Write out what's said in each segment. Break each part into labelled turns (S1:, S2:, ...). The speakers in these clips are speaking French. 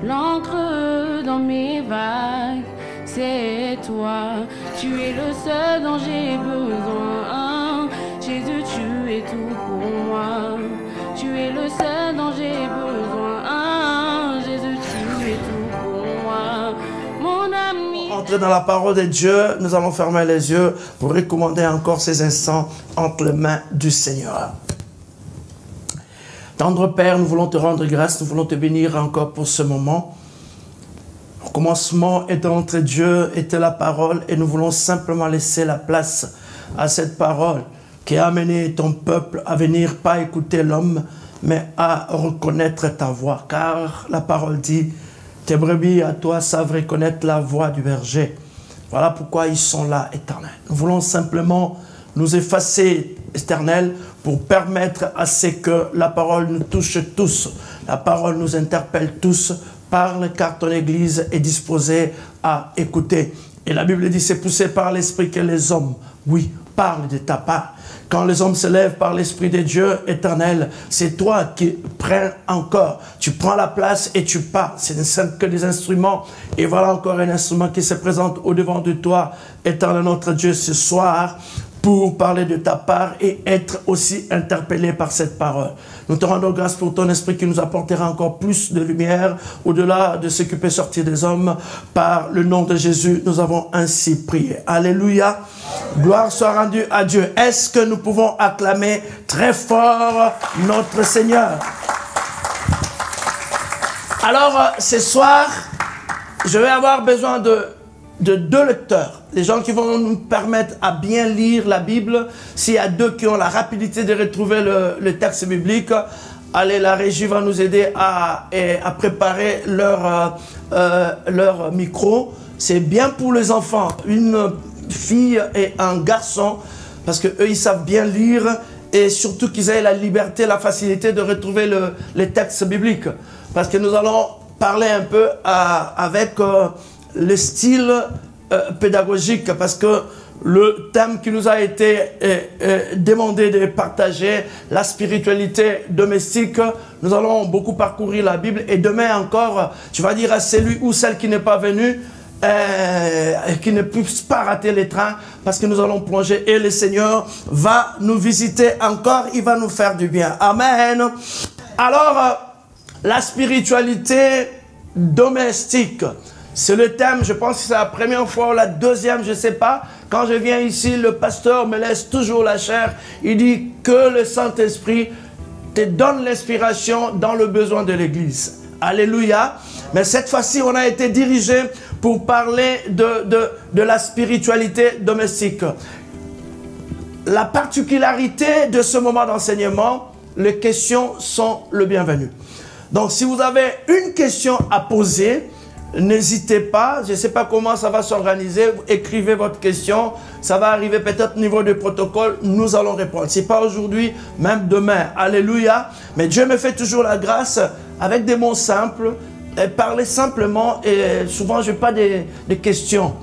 S1: l'encre dans mes vagues, c'est toi. Tu es le seul dont j'ai besoin. Jésus, tu es tout pour moi. Tu es le seul dont j'ai besoin. Jésus, tu es tout pour moi. Mon ami.
S2: Entrer dans la parole de Dieu, nous allons fermer les yeux pour recommander encore ces instants entre les mains du Seigneur. Tendre Père, nous voulons te rendre grâce, nous voulons te bénir encore pour ce moment. Au commencement était entre Dieu, était la parole, et nous voulons simplement laisser la place à cette parole qui a amené ton peuple à venir pas écouter l'homme, mais à reconnaître ta voix. Car la parole dit, tes brebis à toi savent reconnaître la voix du berger. Voilà pourquoi ils sont là, Éternel. Nous voulons simplement nous effacer, Éternel, pour permettre à ce que la parole nous touche tous. La parole nous interpelle tous. Parle car ton Église est disposée à écouter. Et la Bible dit, c'est poussé par l'Esprit que les hommes, oui, parlent de ta part. Quand les hommes se lèvent par l'Esprit de Dieu éternel, c'est toi qui prends encore. Tu prends la place et tu pars. Ce ne sont que des instruments. Et voilà encore un instrument qui se présente au-devant de toi, éternel notre Dieu, ce soir, pour parler de ta part et être aussi interpellé par cette parole. Nous te rendons grâce pour ton esprit qui nous apportera encore plus de lumière au-delà de ce qui peut sortir des hommes. Par le nom de Jésus, nous avons ainsi prié. Alléluia. Gloire soit rendue à Dieu. Est-ce que nous pouvons acclamer très fort notre Seigneur? Alors, ce soir, je vais avoir besoin de deux lecteurs, les gens qui vont nous permettre à bien lire la Bible. S'il y a deux qui ont la rapidité de retrouver le texte biblique, allez, la régie va nous aider à préparer leur micro. C'est bien pour les enfants, une fille et un garçon, parce qu'eux, ils savent bien lire et surtout qu'ils aient la liberté, la facilité de retrouver les textes bibliques. Parce que nous allons parler un peu avec le style pédagogique, parce que le thème qui nous a été demandé de partager, la spiritualité domestique, nous allons beaucoup parcourir la Bible et demain encore, tu vas dire à celui ou celle qui n'est pas venu, qui ne puisse pas rater les trains, parce que nous allons plonger et le Seigneur va nous visiter encore, il va nous faire du bien. Amen. Alors, la spiritualité domestique, c'est le thème, je pense que c'est la première fois ou la deuxième, je ne sais pas. Quand je viens ici, le pasteur me laisse toujours la chair. Il dit que le Saint-Esprit te donne l'inspiration dans le besoin de l'Église. Alléluia. Mais cette fois-ci, on a été dirigé pour parler de la spiritualité domestique. La particularité de ce moment d'enseignement, les questions sont le bienvenu. Donc, si vous avez une question à poser, n'hésitez pas, je ne sais pas comment ça va s'organiser, écrivez votre question, ça va arriver peut-être au niveau du protocole, nous allons répondre. Si pas aujourd'hui, même demain, alléluia. Mais Dieu me fait toujours la grâce avec des mots simples, et parler simplement, et souvent je n'ai pas des questions.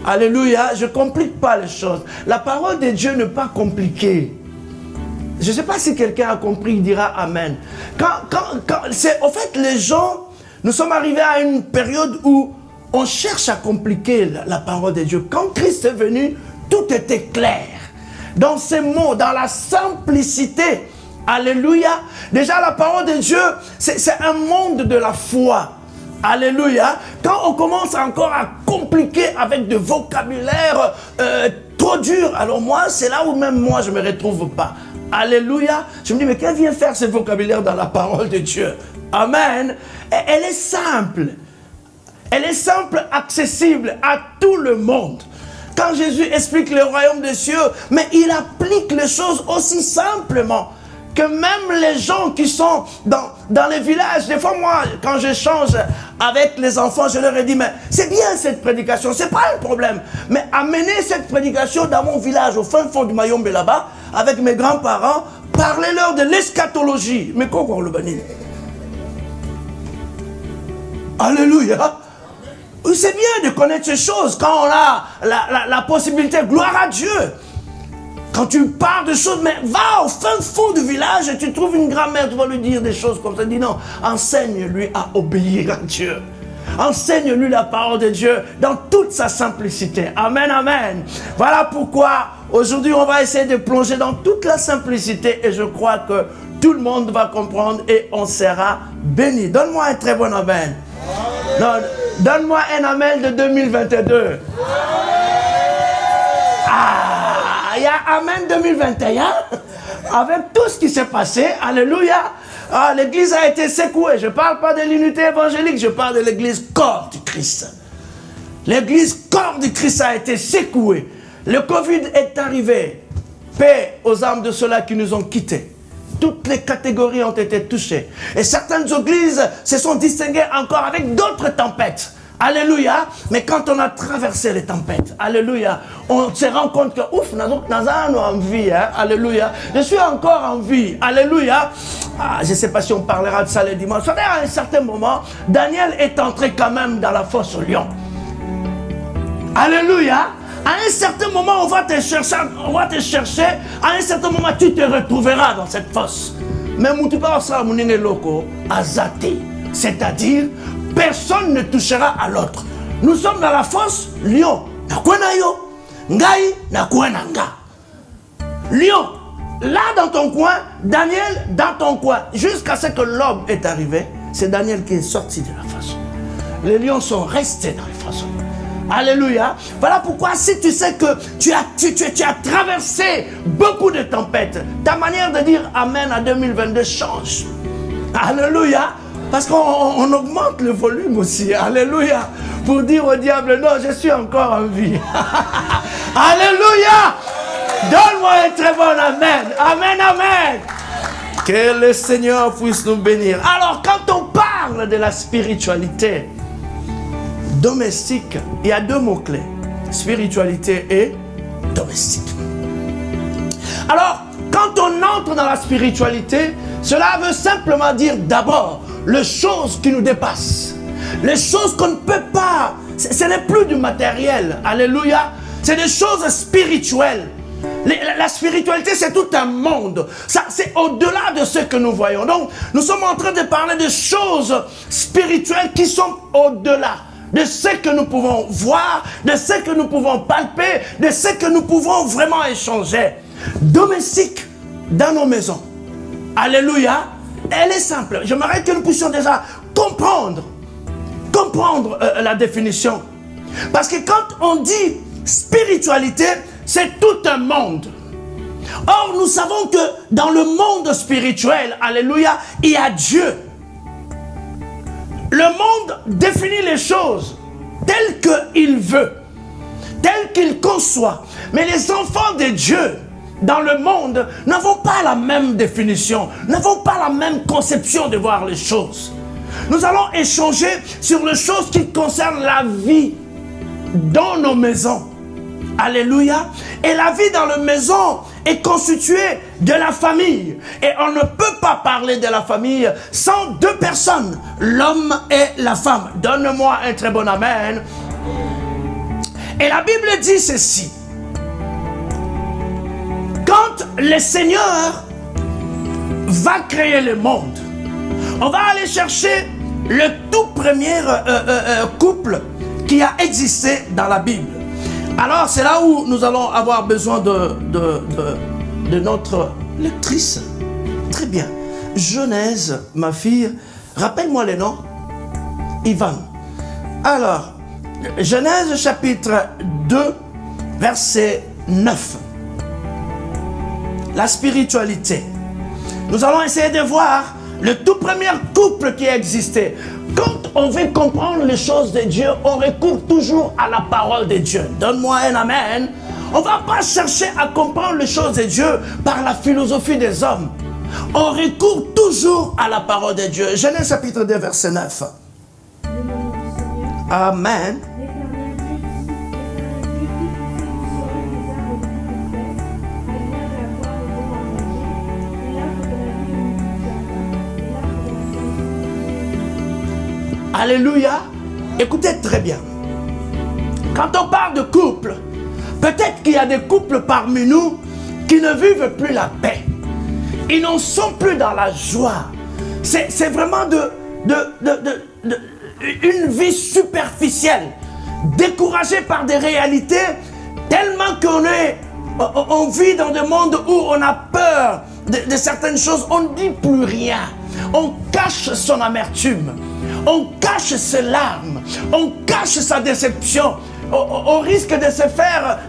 S2: Alléluia, je ne complique pas les choses. La parole de Dieu n'est pas compliquée. Je ne sais pas si quelqu'un a compris, il dira Amen. En fait, les gens, nous sommes arrivés à une période où on cherche à compliquer la parole de Dieu. Quand Christ est venu, tout était clair. Dans ces mots, dans la simplicité. Alléluia. Déjà, la parole de Dieu, c'est un monde de la foi. Alléluia. Quand on commence encore à compliquer avec des vocabulaires trop durs, alors moi, c'est là où même moi, je ne me retrouve pas. Alléluia. Je me dis, mais qu'elle vient faire ce vocabulaire dans la parole de Dieu? Amen. Elle est simple. Elle est simple, accessible à tout le monde. Quand Jésus explique le royaume des cieux, mais il applique les choses aussi simplement que même les gens qui sont dans les villages. Des fois, moi, quand j'échange avec les enfants, je leur ai dit, mais c'est bien cette prédication, c'est pas un problème. Mais amenez cette prédication dans mon village, au fin fond du Mayombe là-bas, avec mes grands-parents, parlez-leur de l'eschatologie. Mais quoi, on le banit? Alléluia. C'est bien de connaître ces choses quand on a la possibilité. Gloire à Dieu. Quand tu parles de choses, mais va au fin fond du village et tu trouves une grand-mère, tu vas lui dire des choses comme ça. Dis non, enseigne-lui à obéir à Dieu. Enseigne-lui la parole de Dieu dans toute sa simplicité. Amen, amen. Voilà pourquoi aujourd'hui on va essayer de plonger dans toute la simplicité et je crois que tout le monde va comprendre et on sera béni. Donne-moi un très bon amen. Donne-moi un amen de 2022. Ah, il y a amen 2021 avec tout ce qui s'est passé. Alléluia. Ah, l'église a été secouée. Je ne parle pas de l'unité évangélique, je parle de l'église corps du Christ. L'église corps du Christ a été secouée. Le Covid est arrivé. Paix aux âmes de ceux-là qui nous ont quittés. Toutes les catégories ont été touchées. Et certaines églises se sont distinguées encore avec d'autres tempêtes. Alléluia. Mais quand on a traversé les tempêtes, alléluia, on se rend compte que, ouf, nous avons en vie, hein, alléluia. Je suis encore en vie, alléluia. Ah, je ne sais pas si on parlera de ça le dimanche. À un certain moment, Daniel est entré quand même dans la fosse au lion. Alléluia. À un certain moment, on va te chercher. À un certain moment, tu te retrouveras dans cette fosse. Mais c'est-à-dire, personne ne touchera à l'autre. Nous sommes dans la fosse, lion. Lion, là dans ton coin, Daniel dans ton coin. Jusqu'à ce que l'aube est arrivé, c'est Daniel qui est sorti de la fosse. Les lions sont restés dans les fosses. Alléluia. Voilà pourquoi si tu sais que tu as traversé beaucoup de tempêtes, ta manière de dire Amen à 2022 change. Alléluia. Parce qu'on augmente le volume aussi. Alléluia. Pour dire au diable, non, je suis encore en vie. Alléluia. Donne-moi un très bon Amen. Amen, Amen. Que le Seigneur puisse nous bénir. Alors, quand on parle de la spiritualité domestique, il y a deux mots-clés. Spiritualité et domestique. Alors, quand on entre dans la spiritualité, cela veut simplement dire d'abord les choses qui nous dépassent. Les choses qu'on ne peut pas... Ce n'est plus du matériel. Alléluia. C'est des choses spirituelles. La spiritualité, c'est tout un monde. C'est au-delà de ce que nous voyons. Donc, nous sommes en train de parler de choses spirituelles qui sont au-delà de ce que nous pouvons voir, de ce que nous pouvons palper, de ce que nous pouvons vraiment échanger. Domestique dans nos maisons. Alléluia. Elle est simple. J'aimerais que nous puissions déjà comprendre la définition. Parce que quand on dit spiritualité, c'est tout un monde. Or, nous savons que dans le monde spirituel, alléluia, il y a Dieu. Le monde définit les choses telles qu'il veut, telles qu'il conçoit. Mais les enfants de Dieu, dans le monde, n'avons pas la même définition, n'avons pas la même conception de voir les choses. Nous allons échanger sur les choses qui concernent la vie dans nos maisons. Alléluia. Et la vie dans la maison est constituée de la famille. Et on ne peut pas parler de la famille sans deux personnes, l'homme et la femme. Donne-moi un très bon amen. Et la Bible dit ceci. Quand le Seigneur va créer le monde, on va aller chercher le tout premier couple qui a existé dans la Bible. Alors c'est là où nous allons avoir besoin de notre lectrice. Très bien. Genèse, ma fille, rappelle-moi les noms. Ivan. Alors, Genèse chapitre 2, verset 9. La spiritualité. Nous allons essayer de voir le tout premier couple qui existait. Quand on veut comprendre les choses de Dieu, on recourt toujours à la parole de Dieu. Donne-moi un amen. On ne va pas chercher à comprendre les choses de Dieu par la philosophie des hommes. On recourt toujours à la parole de Dieu. Genèse chapitre 2, verset 9. Amen. Alléluia. Écoutez très bien. Quand on parle de couple, peut-être qu'il y a des couples parmi nous qui ne vivent plus la paix. Ils n'en sont plus dans la joie. C'est vraiment une vie superficielle, découragée par des réalités, tellement on vit dans des mondes où on a peur de certaines choses, on ne dit plus rien. On cache son amertume, on cache ses larmes, on cache sa déception, au risque de se faire,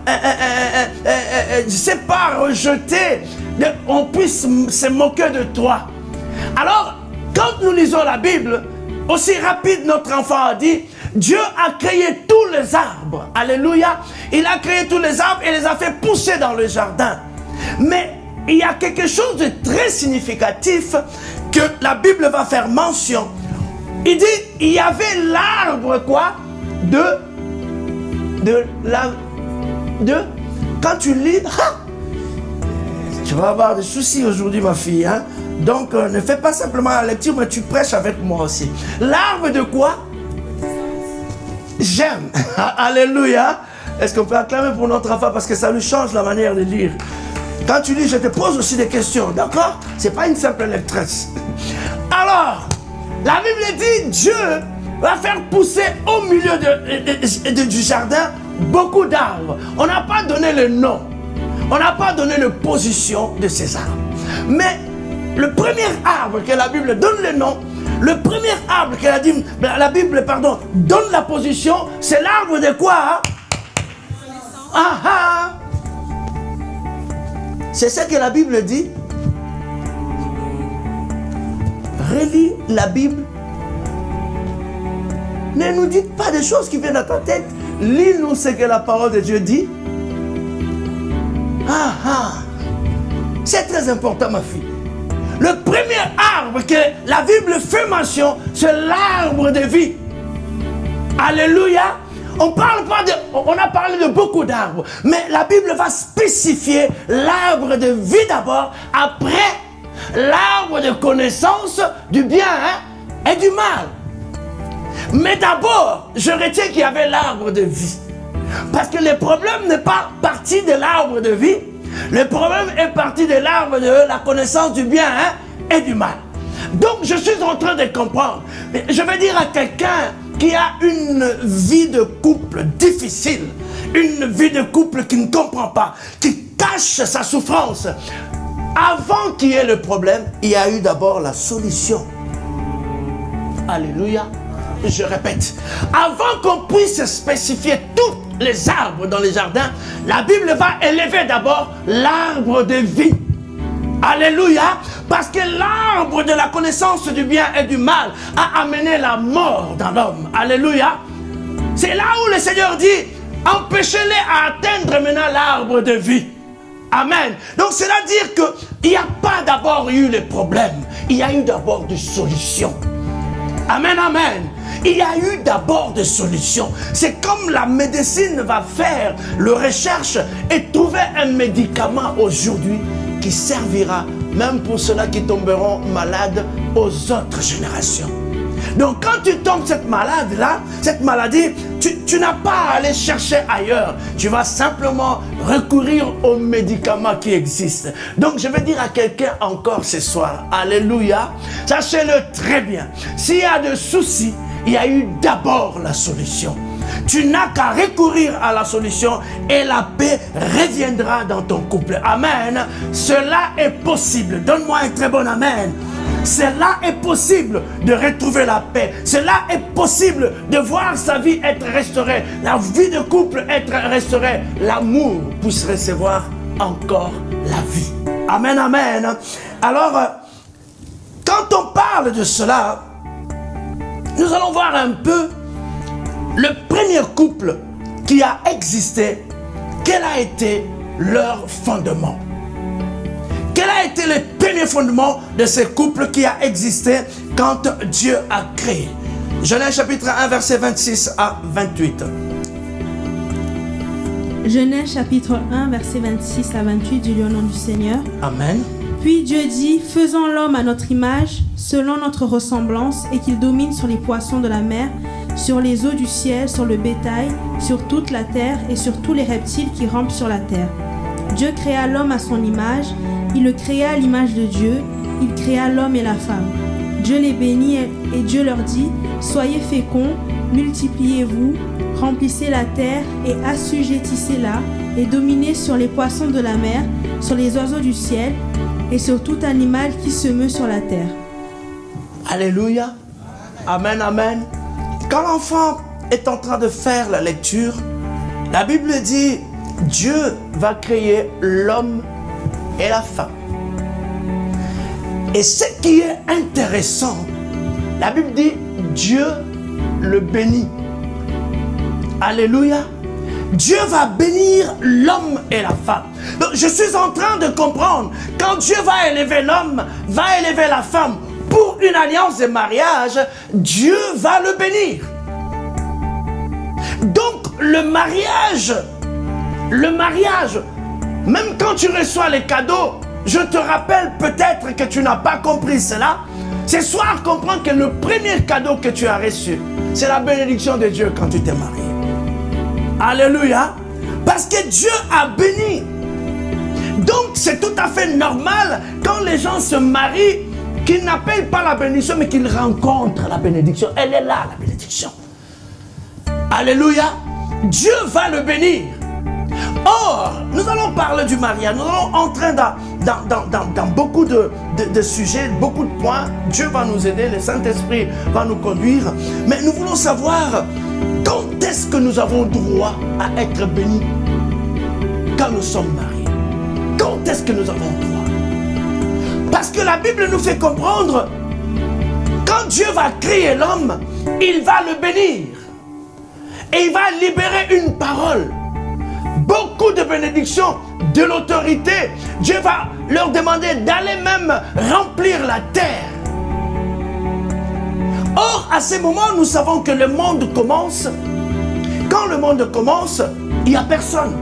S2: je sais pas, rejeter, on puisse se moquer de toi. Alors, quand nous lisons la Bible, aussi rapide notre enfant a dit, Dieu a créé tous les arbres. Alléluia. Il a créé tous les arbres et les a fait pousser dans le jardin. Mais il y a quelque chose de très significatif que la Bible va faire mention. Il dit, il y avait l'arbre quoi? Quand tu lis, tu vas avoir des soucis aujourd'hui ma fille. Hein? Donc ne fais pas simplement la lecture, mais tu prêches avec moi aussi. L'arbre de quoi? J'aime. Alléluia. Est-ce qu'on peut acclamer pour notre enfant parce que ça lui change la manière de lire. Quand tu lis, je te pose aussi des questions, d'accord? C'est pas une simple lectrice. Alors, la Bible dit, Dieu va faire pousser au milieu du jardin beaucoup d'arbres. On n'a pas donné le nom. On n'a pas donné la position de ces arbres. Mais le premier arbre que la Bible donne le nom, le premier arbre que la Bible donne la position, c'est l'arbre de quoi? Ah ah! C'est ce que la Bible dit. Relis la Bible. Ne nous dites pas des choses qui viennent à ta tête. Lis-nous ce que la parole de Dieu dit. Ah ah! C'est très important, ma fille. Le premier arbre que la Bible fait mention, c'est l'arbre de vie. Alléluia. On a parlé de beaucoup d'arbres, mais la Bible va spécifier l'arbre de vie d'abord, après l'arbre de connaissance du bien et du mal. Mais d'abord, je retiens qu'il y avait l'arbre de vie. Parce que le problème n'est pas parti de l'arbre de vie, le problème est parti de l'arbre de la connaissance du bien et du mal. Donc je suis en train de comprendre. Je vais dire à quelqu'un qui a une vie de couple difficile, une vie de couple qui ne comprend pas, qui cache sa souffrance. Avant qu'il y ait le problème, il y a eu d'abord la solution. Alléluia. Je répète, avant qu'on puisse spécifier tous les arbres dans les jardins, la Bible va élever d'abord l'arbre de vie. Alléluia. Parce que l'arbre de la connaissance du bien et du mal a amené la mort dans l'homme. Alléluia. C'est là où le Seigneur dit, empêchez-les à atteindre maintenant l'arbre de vie. Amen. Donc c'est-à-dire qu'il n'y a pas d'abord eu le problème. Il y a eu d'abord des solutions. Amen, amen. Il y a eu d'abord des solutions. C'est comme la médecine va faire le recherche et trouver un médicament aujourd'hui qui servira même pour ceux-là qui tomberont malades aux autres générations. Donc quand tu tombes cette maladie-là, cette maladie, tu n'as pas à aller chercher ailleurs. Tu vas simplement recourir aux médicaments qui existent. Donc je vais dire à quelqu'un encore ce soir, alléluia, sachez-le très bien, s'il y a des soucis, il y a eu d'abord la solution. Tu n'as qu'à recourir à la solution et la paix reviendra dans ton couple. Amen. Cela est possible. Donne-moi un très bon amen. Cela est possible de retrouver la paix. Cela est possible de voir sa vie être restaurée. La vie de couple être restaurée. L'amour puisse recevoir encore la vie. Amen, amen. Alors, quand on parle de cela, nous allons voir un peu le premier couple qui a existé, quel a été leur fondement? Quel a été le premier fondement de ce couple qui a existé quand Dieu a créé? Genèse chapitre 1, verset 26 à 28.
S3: Genèse chapitre 1, verset 26 à 28, du nom du Seigneur.
S2: Amen.
S3: Puis Dieu dit, faisons l'homme à notre image, selon notre ressemblance, et qu'il domine sur les poissons de la mer, sur les eaux du ciel, sur le bétail, sur toute la terre et sur tous les reptiles qui rampent sur la terre. Dieu créa l'homme à son image, il le créa à l'image de Dieu, il créa l'homme et la femme. Dieu les bénit et Dieu leur dit, soyez féconds, multipliez-vous, remplissez la terre et assujettissez-la et dominez sur les poissons de la mer, sur les oiseaux du ciel et sur tout animal qui se meut sur la terre.
S2: Alléluia. Amen, amen. Quand l'enfant est en train de faire la lecture, la Bible dit, Dieu va créer l'homme et la femme. Et ce qui est intéressant, la Bible dit, Dieu le bénit. Alléluia. Dieu va bénir l'homme et la femme. Donc, je suis en train de comprendre, quand Dieu va élever l'homme, va élever la femme pour une alliance de mariage, Dieu va le bénir. Donc, le mariage, même quand tu reçois les cadeaux, je te rappelle peut-être que tu n'as pas compris cela. Ce soir, comprends que le premier cadeau que tu as reçu, c'est la bénédiction de Dieu quand tu t'es marié. Alléluia. Parce que Dieu a béni. Donc, c'est tout à fait normal quand les gens se marient, qu'ils n'appellent pas la bénédiction, mais qu'ils rencontrent la bénédiction. Elle est là, la bénédiction. Alléluia. Dieu va le bénir. Or, nous allons parler du mariage. Nous allons entrer dans beaucoup de sujets, beaucoup de points. Dieu va nous aider, le Saint-Esprit va nous conduire. Mais nous voulons savoir quand est-ce que nous avons droit à être bénis quand nous sommes mariés. Quand est-ce que nous avons droit? Parce que la Bible nous fait comprendre, quand Dieu va créer l'homme, il va le bénir. Et il va libérer une parole. Beaucoup de bénédictions, de l'autorité. Dieu va leur demander d'aller même remplir la terre. Or, à ce moment, nous savons que le monde commence. Quand le monde commence, il n'y a personne.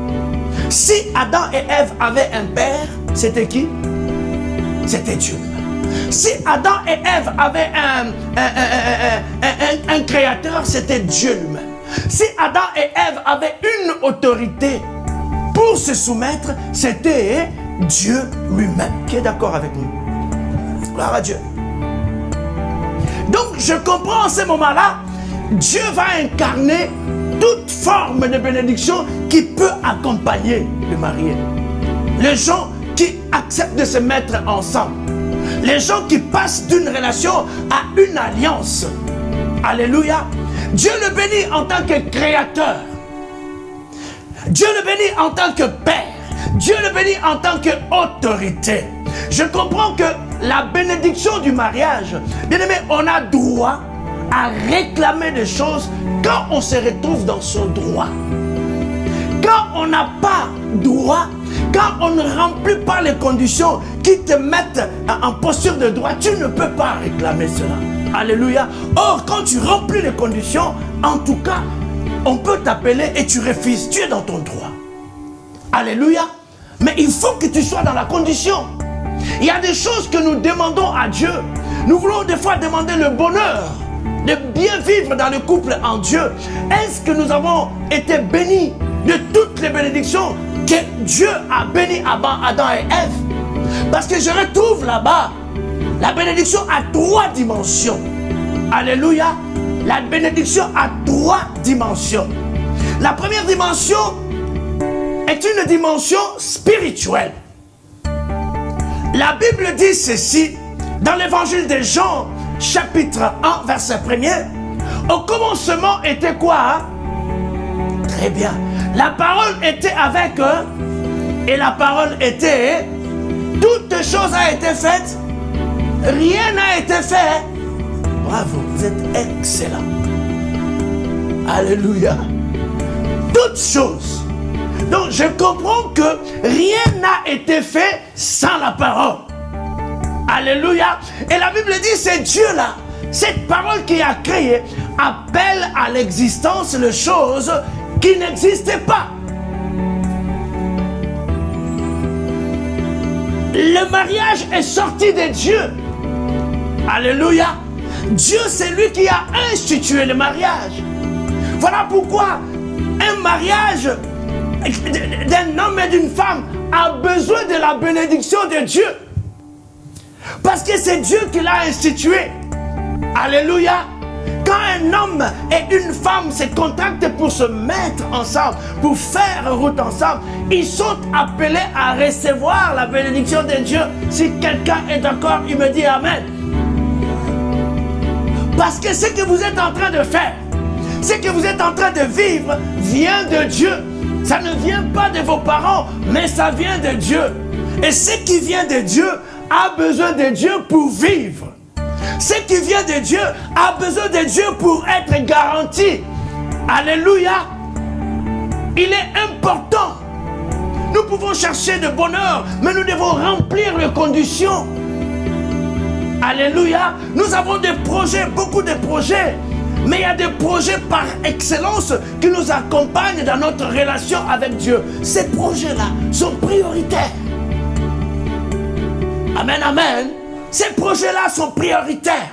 S2: Si Adam et Ève avaient un père, c'était qui? C'était Dieu. Si Adam et Ève avaient un créateur, c'était Dieu lui-même. Si Adam et Ève avaient une autorité pour se soumettre, c'était Dieu lui-même. Qui est d'accord avec nous? Gloire à Dieu. Donc, je comprends en ce moment-là, Dieu va incarner toute forme de bénédiction qui peut accompagner le marié. Les gens qui acceptent de se mettre ensemble. Les gens qui passent d'une relation à une alliance. Alléluia. Dieu le bénit en tant que créateur. Dieu le bénit en tant que père. Dieu le bénit en tant qu'autorité. Je comprends que la bénédiction du mariage, bien aimé, on a droit à réclamer des choses quand on se retrouve dans son droit. Quand on n'a pas droit, quand on ne remplit pas les conditions qui te mettent en posture de droit, tu ne peux pas réclamer cela. Alléluia. Or, quand tu remplis les conditions, en tout cas, on peut t'appeler et tu refuses. Tu es dans ton droit. Alléluia. Mais il faut que tu sois dans la condition. Il y a des choses que nous demandons à Dieu. Nous voulons des fois demander le bonheur de bien vivre dans le couple en Dieu. Est-ce que nous avons été bénis de toutes les bénédictions que Dieu a bénies avant Adam et Ève? Parce que je retrouve là-bas la bénédiction à 3 dimensions. Alléluia. La bénédiction à 3 dimensions. La première dimension est une dimension spirituelle. La Bible dit ceci dans l'évangile de Jean, chapitre 1, verset 1er. Au commencement était quoi? Très bien. La parole était avec eux et la parole était. Toutes choses ont été faites. Rien n'a été fait. Bravo, vous êtes excellent. Alléluia. Toutes choses. Donc je comprends que rien n'a été fait sans la parole. Alléluia. Et la Bible dit c'est Dieu là. Cette parole qui a créé appelle à l'existence les choses qui n'existaient pas. Le mariage est sorti de Dieu. Alléluia. Dieu, c'est lui qui a institué le mariage. Voilà pourquoi un mariage d'un homme et d'une femme a besoin de la bénédiction de Dieu. Parce que c'est Dieu qui l'a institué. Alléluia. Quand un homme et une femme se contractent pour se mettre ensemble, pour faire route ensemble, ils sont appelés à recevoir la bénédiction de Dieu. Si quelqu'un est d'accord, il me dit Amen. Parce que ce que vous êtes en train de faire, ce que vous êtes en train de vivre, vient de Dieu. Ça ne vient pas de vos parents, mais ça vient de Dieu. Et ce qui vient de Dieu a besoin de Dieu pour vivre. Ce qui vient de Dieu a besoin de Dieu pour être garanti. Alléluia. Il est important. Nous pouvons chercher de bonheur, mais nous devons remplir les conditions. Alléluia. Nous avons des projets, beaucoup de projets. Mais il y a des projets par excellence qui nous accompagnent dans notre relation avec Dieu. Ces projets-là sont prioritaires. Amen, amen. Ces projets-là sont prioritaires.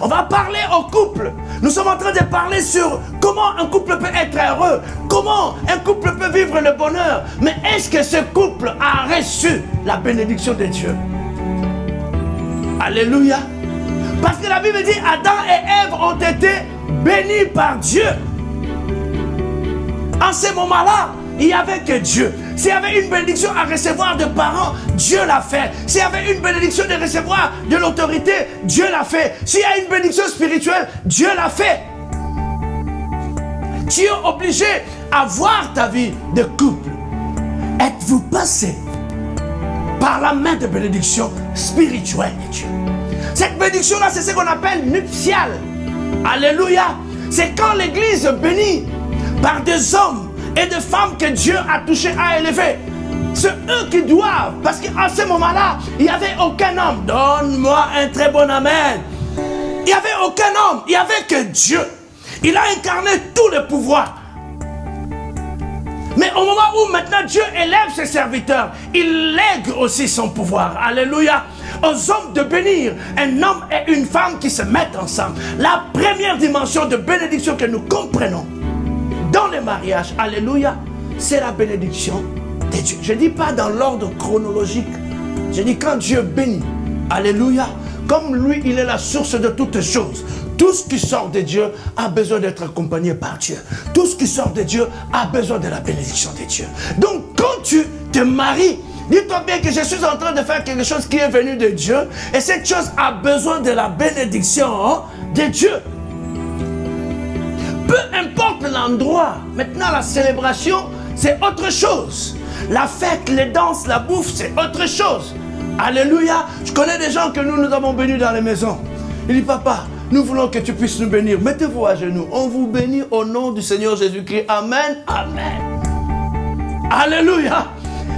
S2: On va parler au couple. Nous sommes en train de parler sur comment un couple peut être heureux, comment un couple peut vivre le bonheur. Mais est-ce que ce couple a reçu la bénédiction de Dieu? Alléluia. Parce que la Bible dit Adam et Ève ont été bénis par Dieu. En ce moment-là, il n'y avait que Dieu. S'il y avait une bénédiction à recevoir de parents, Dieu l'a fait. S'il y avait une bénédiction de recevoir de l'autorité, Dieu l'a fait. S'il y a une bénédiction spirituelle, Dieu l'a fait. Tu es obligé à voir ta vie de couple. Êtes-vous passé par la main de bénédiction spirituelle de Dieu? Cette bénédiction-là, c'est ce qu'on appelle nuptiale. Alléluia. C'est quand l'Église bénit par des hommes et des femmes que Dieu a touchés, a élevés. C'est eux qui doivent. Parce qu'à ce moment-là, il n'y avait aucun homme. Donne-moi un très bon amen. Il n'y avait aucun homme. Il n'y avait que Dieu. Il a incarné tout le pouvoir. Mais au moment où maintenant Dieu élève ses serviteurs, il lègue aussi son pouvoir. Alléluia. Aux hommes de bénir un homme et une femme qui se mettent ensemble. La première dimension de bénédiction que nous comprenons dans le mariage, alléluia, c'est la bénédiction de Dieu. Je ne dis pas dans l'ordre chronologique. Je dis quand Dieu bénit, alléluia, comme lui, il est la source de toutes choses. Tout ce qui sort de Dieu a besoin d'être accompagné par Dieu. Tout ce qui sort de Dieu a besoin de la bénédiction de Dieu. Donc quand tu te maries, dis-toi bien que je suis en train de faire quelque chose qui est venu de Dieu. Et cette chose a besoin de la bénédiction de Dieu. Peu importe l'endroit. Maintenant, la célébration, c'est autre chose. La fête, les danses, la bouffe, c'est autre chose. Alléluia. Je connais des gens que nous avons bénis dans les maisons. Il dit, papa, nous voulons que tu puisses nous bénir. Mettez-vous à genoux. On vous bénit au nom du Seigneur Jésus-Christ. Amen. Amen. Alléluia.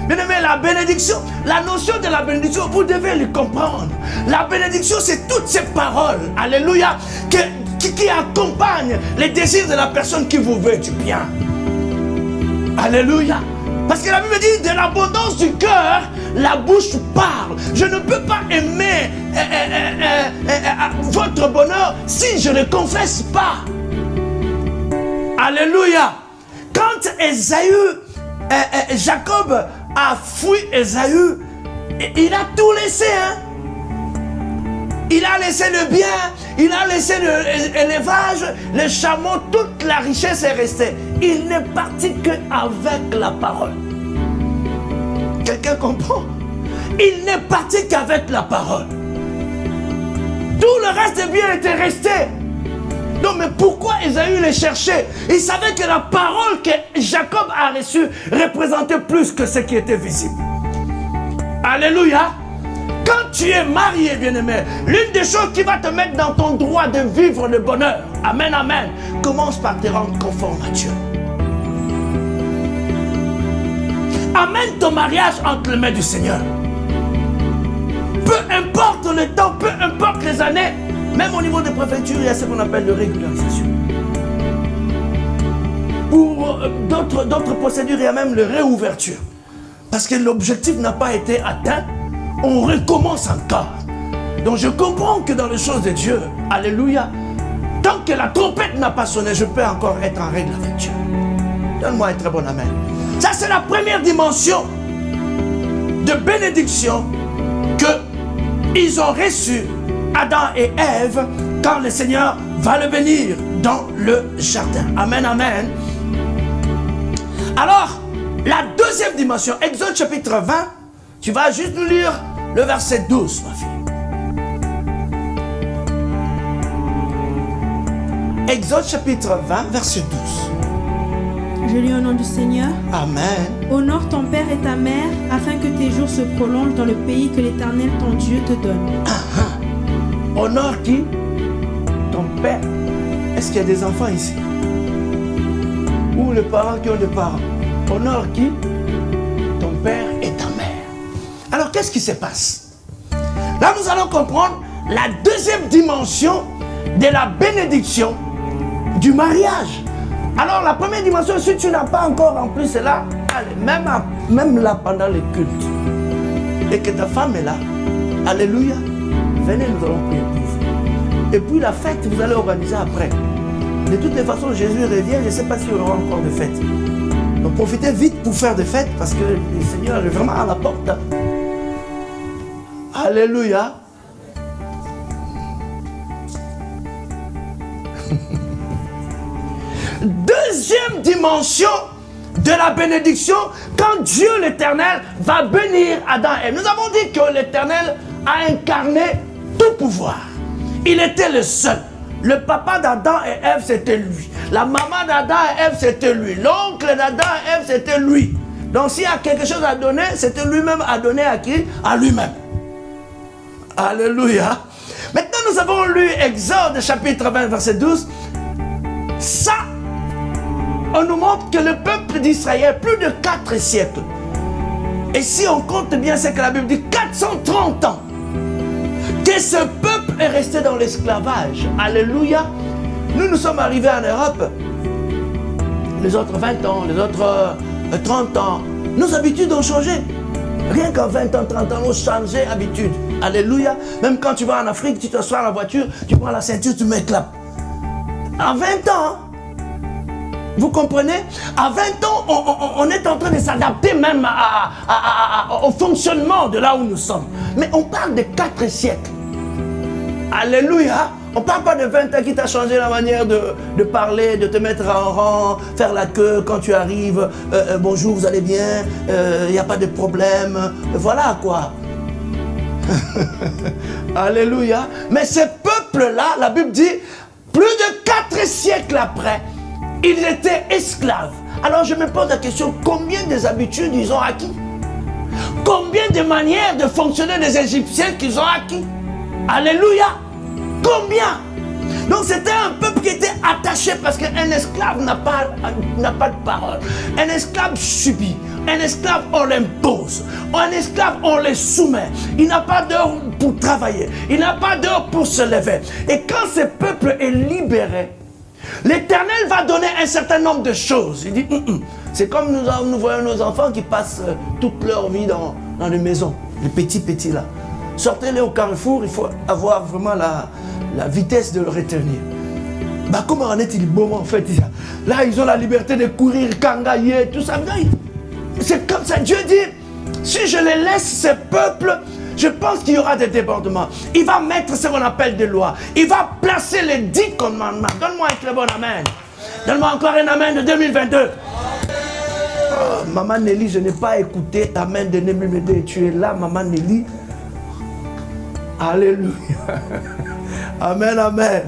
S2: Bien-aimé, la bénédiction, la notion de la bénédiction, vous devez le comprendre. La bénédiction, c'est toutes ces paroles, alléluia, qui accompagnent les désirs de la personne qui vous veut du bien. Alléluia. Parce que la Bible dit, de l'abondance du cœur, la bouche parle. Je ne peux pas aimer votre bonheur si je ne confesse pas. Alléluia. Quand Jacob a fui Ésaü, il a tout laissé. Hein? Il a laissé le bien, il a laissé l'élevage, les chameaux, toute la richesse est restée. Il n'est parti qu'avec la parole. Quelqu'un comprend? Il n'est parti qu'avec la parole. Tout le reste des biens était resté. Non, mais pourquoi Ésaü les cherchait? Il savait que la parole que Jacob a reçue représentait plus que ce qui était visible. Alléluia. Quand tu es marié, bien-aimé, l'une des choses qui va te mettre dans ton droit de vivre le bonheur, amen, amen, commence par te rendre conforme à Dieu. Amène ton mariage entre les mains du Seigneur. Peu importe le temps, peu importe les années, même au niveau des préfectures, il y a ce qu'on appelle de régularisation. Pour d'autres procédures, il y a même le réouverture. Parce que l'objectif n'a pas été atteint, on recommence encore. Donc je comprends que dans les choses de Dieu, alléluia, tant que la trompette n'a pas sonné, je peux encore être en règle avec Dieu. Donne-moi un très bon amen. Ça, c'est la première dimension de bénédiction qu'ils ont reçue, Adam et Ève, quand le Seigneur va le bénir dans le jardin. Amen, amen. Alors, la deuxième dimension, Exode chapitre 20, tu vas juste nous lire le verset 12, ma fille. Exode chapitre 20, verset 12.
S3: Je lis au nom du Seigneur.
S2: Amen.
S3: Honore ton père et ta mère, afin que tes jours se prolongent dans le pays que l'Éternel ton Dieu te donne.
S2: Honore qui? Ton père. Est-ce qu'il y a des enfants ici? Ou les parents qui ont des parents? Honore qui? Ton père et ta mère. Alors qu'est-ce qui se passe? Là nous allons comprendre la deuxième dimension de la bénédiction du mariage. Alors la première dimension, si tu n'as pas encore rempli cela, allez, même là pendant les cultes, et que ta femme est là, alléluia, venez, nous allons prier pour vous. Et puis la fête, vous allez organiser après. De toutes les façons, Jésus revient, je ne sais pas s'il y aura encore de fêtes. Donc profitez vite pour faire des fêtes, parce que le Seigneur est vraiment à la porte. Alléluia. Deuxième dimension de la bénédiction, quand Dieu l'Éternel va bénir Adam et Ève. Nous avons dit que l'Éternel a incarné tout pouvoir. Il était le seul. Le papa d'Adam et Ève, c'était lui. La maman d'Adam et Ève, c'était lui. L'oncle d'Adam et Ève, c'était lui. Donc s'il y a quelque chose à donner, c'était lui-même à donner à qui? À lui-même. Alléluia. Maintenant, nous avons lu Exode chapitre 20, verset 12. Ça, on nous montre que le peuple d'Israël, plus de 4 siècles, et si on compte bien ce que la Bible dit, 430 ans, que ce peuple est resté dans l'esclavage. Alléluia. Nous sommes arrivés en Europe, les autres 20 ans, les autres 30 ans. Nos habitudes ont changé. Rien qu'en 20 ans, 30 ans, on a changé d'habitude. Alléluia. Même quand tu vas en Afrique, tu t'assois dans la voiture, tu prends la ceinture, tu m'éclapes. En 20 ans, vous comprenez? À 20 ans, on est en train de s'adapter même au fonctionnement de là où nous sommes. Mais on parle de 4 siècles. Alléluia. On ne parle pas de 20 ans qui t'a changé la manière de parler, de te mettre en rang, faire la queue quand tu arrives. Bonjour, vous allez bien? Il n'y a pas de problème. Voilà quoi. Alléluia. Mais ce peuple-là, la Bible dit, plus de 4 siècles après, ils étaient esclaves. Alors je me pose la question, combien des habitudes ils ont acquis? Combien de manières de fonctionner des Égyptiens qu'ils ont acquis? Alléluia. Combien? Donc c'était un peuple qui était attaché parce qu'un esclave n'a pas de parole. Un esclave subit. Un esclave, on l'impose. Un esclave, on le soumet. Il n'a pas d'heure pour travailler. Il n'a pas d'heure pour se lever. Et quand ce peuple est libéré, l'Éternel va donner un certain nombre de choses. Il dit, c'est comme nous voyons nos enfants qui passent toute leur vie dans les maisons. Les petits là. Sortez-les au carrefour, il faut avoir vraiment la vitesse de le retenir. Bah, comment en est-il bon en fait? Là, ils ont la liberté de courir, kangailler, tout ça. C'est comme ça. Dieu dit, si je les laisse, ces peuples, je pense qu'il y aura des débordements. Il va mettre ce qu'on appelle des lois. Il va placer les 10 commandements. Donne-moi un très bon amen. Donne-moi encore un amen de 2022. Oh, Maman Nelly, je n'ai pas écouté amen de 2022. Tu es là, Maman Nelly. Alléluia. Amen, amen.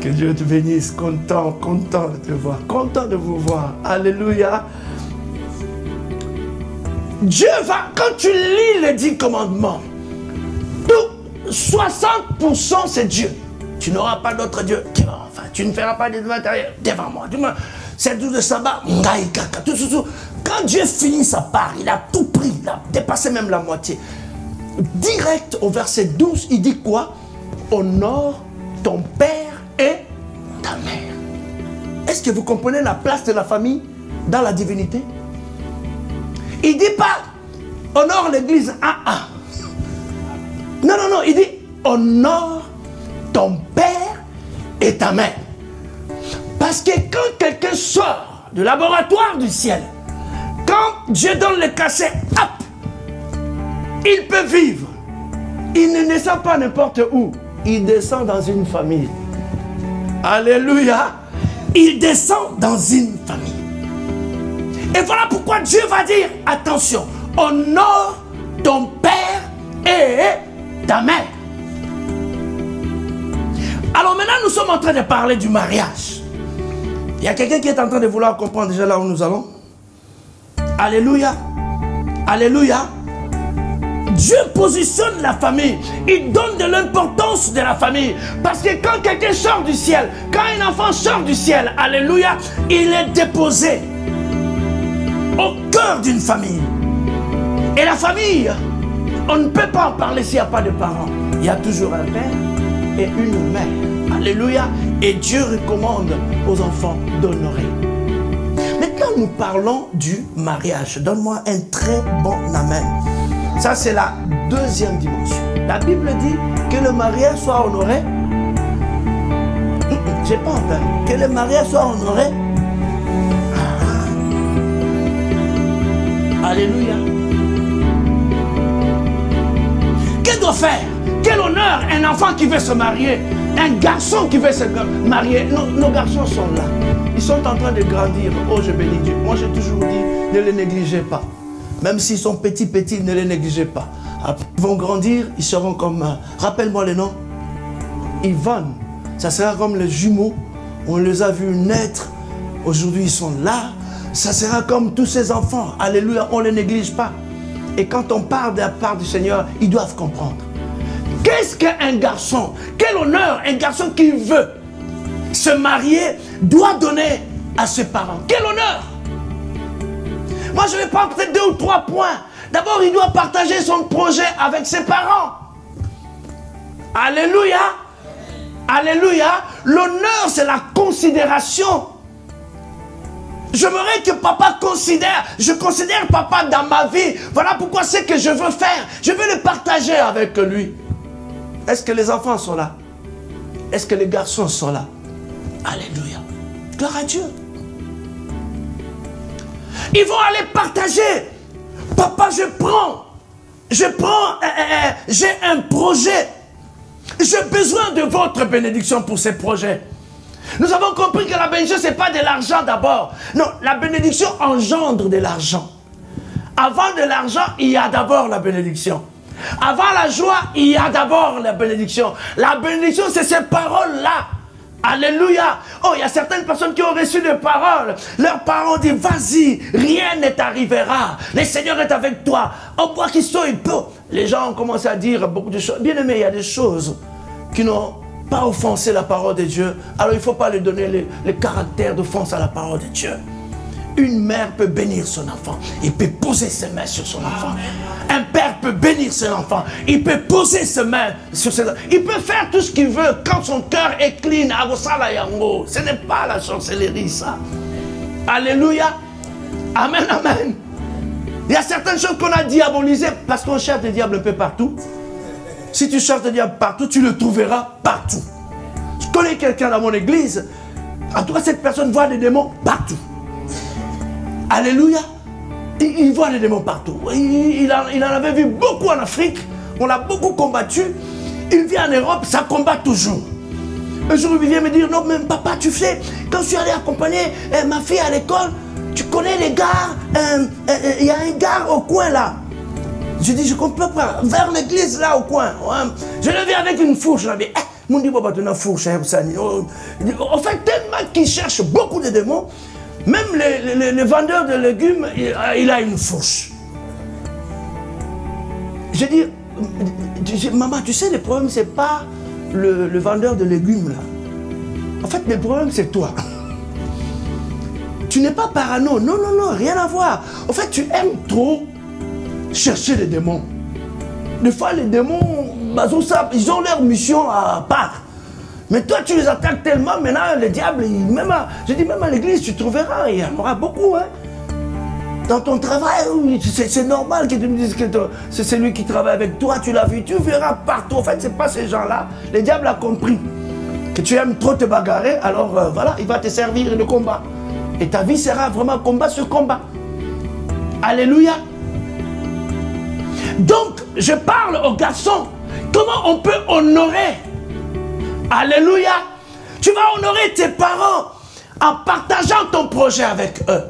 S2: Que Dieu te bénisse. Content de te voir. Content de vous voir. Alléluia. Dieu va, quand tu lis les 10 commandements, 60% c'est Dieu. Tu n'auras pas d'autre Dieu. Enfin, tu ne feras pas des matériels devant moi. C'est tout de sabbat. Quand Dieu finit sa part, il a tout pris. Il a dépassé même la moitié. Direct au verset 12, il dit quoi? Honore ton père et ta mère. Est-ce que vous comprenez la place de la famille dans la divinité? Il ne dit pas honore l'église. Non, il dit honore ton père et ta mère. Parce que quand quelqu'un sort de laboratoire du ciel. Quand Dieu donne le cachet, hop, il peut vivre. Il ne descend pas n'importe où. Il descend dans une famille. Alléluia. Il descend dans une famille. Et voilà pourquoi Dieu va dire, attention, honore ton père et ta mère. Alors maintenant, nous sommes en train de parler du mariage. Il y a quelqu'un qui est en train de vouloir comprendre déjà là où nous allons. Alléluia. Alléluia. Dieu positionne la famille. Il donne de l'importance de la famille. Parce que quand quelqu'un sort du ciel, quand un enfant sort du ciel, alléluia, il est déposé au cœur d'une famille. Et la famille, on ne peut pas en parler s'il n'y a pas de parents. Il y a toujours un père et une mère. Alléluia. Et Dieu recommande aux enfants d'honorer. Maintenant, nous parlons du mariage. Donne-moi un très bon amen. Ça, c'est la deuxième dimension. La Bible dit que le mariage soit honoré. J'ai pas entendu. Que le mariage soit honoré. Alléluia. Que doit faire? Quel honneur un enfant qui veut se marier, un garçon qui veut se marier. Nos garçons sont là. Ils sont en train de grandir. Oh, je bénis Dieu. Moi, j'ai toujours dit, ne les négligez pas. Même s'ils sont petits, ne les négligez pas. Après, ils vont grandir, ils seront comme... rappelle-moi les noms. Yvonne. Ça sera comme les jumeaux. On les a vus naître. Aujourd'hui, ils sont là. Ça sera comme tous ces enfants. Alléluia, on ne les néglige pas. Et quand on parle de la part du Seigneur, ils doivent comprendre. Qu'est-ce qu'un garçon? Quel honneur un garçon qui veut se marier doit donner à ses parents? Quel honneur! Moi, je vais prendre peut-être 2 ou 3 points. D'abord, il doit partager son projet avec ses parents. Alléluia. Alléluia. L'honneur, c'est la considération. J'aimerais que papa considère. Je considère papa dans ma vie. Voilà pourquoi c'est que je veux faire. Je veux le partager avec lui. Est-ce que les enfants sont là? Est-ce que les garçons sont là? Alléluia. Gloire à Dieu. Ils vont aller partager. Papa, j'ai un projet. J'ai besoin de votre bénédiction pour ces projets. Nous avons compris que la bénédiction, ce n'est pas de l'argent d'abord. Non, la bénédiction engendre de l'argent. Avant de l'argent, il y a d'abord la bénédiction. Avant la joie, il y a d'abord la bénédiction. La bénédiction, c'est ces paroles-là. Alléluia. Oh, il y a certaines personnes qui ont reçu des paroles. Leurs parents disent, vas-y, rien ne t'arrivera. Le Seigneur est avec toi. Oh, moi qui sont un peu. Les gens ont commencé à dire beaucoup de choses. Bien aimé, il y a des choses qui n'ont pas offensé la parole de Dieu. Alors, il ne faut pas lui donner le caractère d'offense à la parole de Dieu. Une mère peut bénir son enfant. Il peut poser ses mains sur son enfant. Un père peut bénir son enfant. Il peut poser ses mains sur ses enfants. Il peut faire tout ce qu'il veut quand son cœur est clean. Ce n'est pas la sorcellerie, ça. Alléluia. Amen, amen. Il y a certaines choses qu'on a diabolisées parce qu'on cherche des diables un peu partout. Si tu cherches des diables partout, tu le trouveras partout. Je connais quelqu'un dans mon église. En tout cas, cette personne voit des démons partout. Alléluia. Il voit les démons partout. Il en avait vu beaucoup en Afrique. On l'a beaucoup combattu. Il vient en Europe, ça combat toujours. Un jour, il vient me dire, non, mais papa, tu sais, quand je suis allé accompagner ma fille à l'école, tu connais les gares, il y a un gare au coin là. Je dis, je comprends pas, vers l'église là au coin. Je le viens avec une fourche. Je dis, mon Dieu, papa, tu as une fourche. En fait, tellement qu'il cherche beaucoup de démons, même les vendeurs de légumes, il a une fourche. Je dis, maman, tu sais, le problème, c'est pas le vendeur de légumes là. En fait, le problème, c'est toi. Tu n'es pas parano. Non, non, non, rien à voir. En fait, tu aimes trop chercher les démons. Des fois, les démons, ils ont leur mission à part. Mais toi, tu les attaques tellement, maintenant, le diable, je dis, même à l'église, tu trouveras, il y en aura beaucoup. Hein. Dans ton travail, c'est normal que tu me dises que c'est celui qui travaille avec toi, tu l'as vu, tu verras partout. En fait, ce n'est pas ces gens-là. Le diable a compris que tu aimes trop te bagarrer, alors voilà, il va te servir le combat. Et ta vie sera vraiment combat sur combat. Alléluia. Donc, je parle aux garçons. Comment on peut honorer? Alléluia. Tu vas honorer tes parents en partageant ton projet avec eux.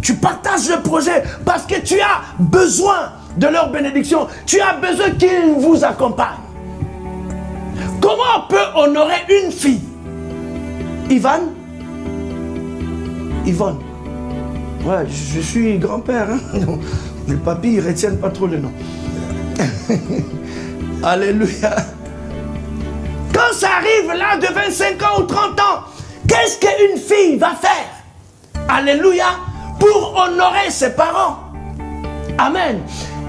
S2: Tu partages le projet parce que tu as besoin de leur bénédiction. Tu as besoin qu'ils vous accompagnent. Comment on peut honorer une fille? Yvonne? Ouais, je suis grand-père. Hein? Les papis, ils ne retiennent pas trop le nom. Alléluia. Quand ça arrive là de 25 ans ou 30 ans, qu'est-ce qu'une fille va faire? Alléluia. Pour honorer ses parents. Amen.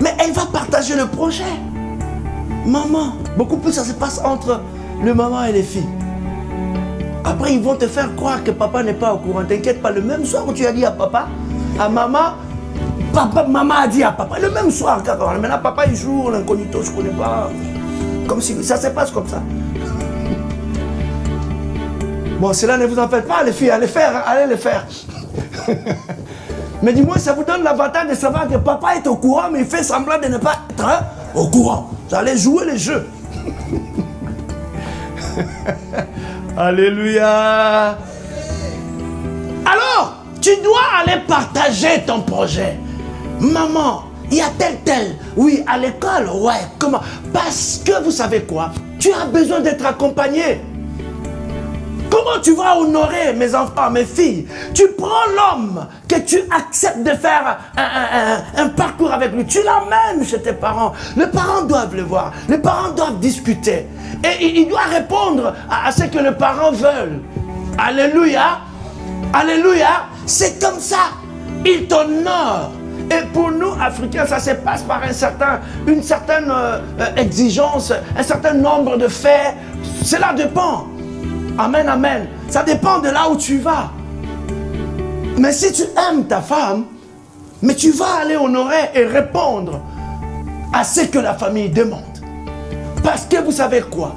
S2: Mais elle va partager le projet. Maman. Beaucoup plus ça se passe entre le maman et les filles. Après, ils vont te faire croire que papa n'est pas au courant. T'inquiète pas, le même soir où tu as dit à papa, à maman, maman a dit à papa, le même soir. Maintenant, papa, il joue l'incognito, je ne connais pas. Comme si ça se passe comme ça. Bon, cela ne vous en faites pas, les filles, allez le faire. Mais dis-moi, ça vous donne l'avantage de savoir que papa est au courant, mais il fait semblant de ne pas être au courant. Vous allez jouer les jeux. Alléluia. Alors, tu dois aller partager ton projet. Maman, il y a tel. Oui, à l'école, ouais, comment? Parce que vous savez quoi? Tu as besoin d'être accompagné. Comment tu vas honorer mes enfants, mes filles? Tu prends l'homme que tu acceptes de faire un parcours avec lui. Tu l'amènes chez tes parents. Les parents doivent le voir. Les parents doivent discuter. Et il doit répondre à ce que les parents veulent. Alléluia. Alléluia. C'est comme ça. Il t'honore. Et pour nous, Africains, ça se passe par une certaine exigence, un certain nombre de faits. Cela dépend. Amen, amen. Ça dépend de là où tu vas. Mais si tu aimes ta femme, mais tu vas aller honorer et répondre à ce que la famille demande. Parce que vous savez quoi?